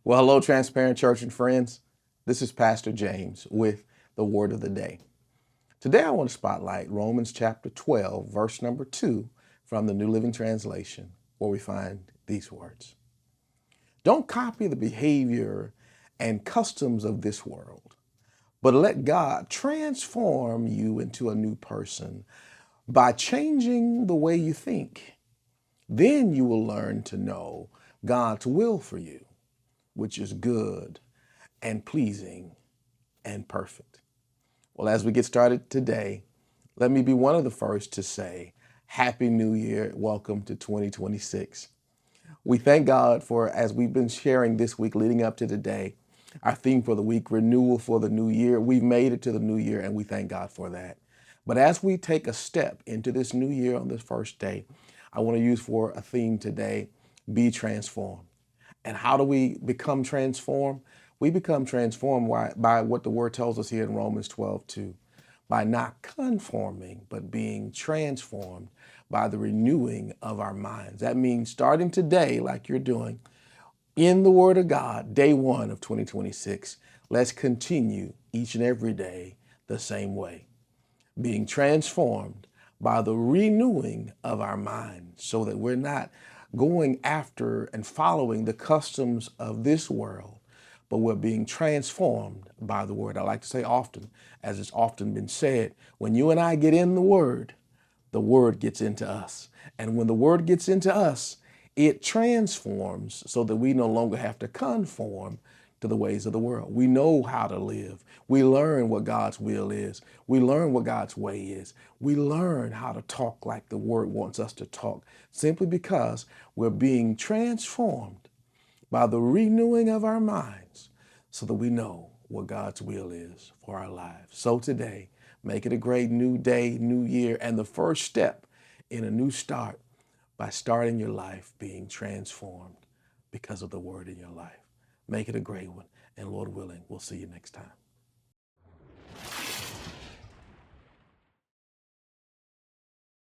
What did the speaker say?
Well, hello, Transparent Church and friends. This is Pastor James with the Word of the Day. Today, I want to spotlight Romans chapter 12, verse number 2 from the New Living Translation, where we find these words. Don't copy the behavior and customs of this world, but let God transform you into a new person by changing the way you think. Then you will learn to know God's will for you, which is good and pleasing and perfect. Well, as we get started today, let me be one of the first to say, Happy New Year. Welcome to 2026. We thank God for, as we've been sharing this week leading up to today, our theme for the week, renewal for the new year. We've made it to the new year and we thank God for that. But as we take a step into this new year on this first day, I want to use for a theme today, be transformed. And how do we become transformed? We become transformed by what the word tells us here in Romans 12:2, by not conforming, but being transformed by the renewing of our minds. That means starting today, like you're doing, in the Word of God, day one of 2026, let's continue each and every day the same way, being transformed by the renewing of our minds so that we're not going after and following the customs of this world, but we're being transformed by the Word. I like to say often, as it's often been said, when you and I get in the Word gets into us. And when the Word gets into us, it transforms so that we no longer have to conform to the ways of the world. We know how to live. We learn what God's will is. We learn what God's way is. We learn how to talk like the Word wants us to talk, simply because we're being transformed by the renewing of our minds so that we know what God's will is for our lives. So today, make it a great new day, new year, and the first step in a new start by starting your life being transformed because of the Word in your life. Make it a great one, and Lord willing, we'll see you next time.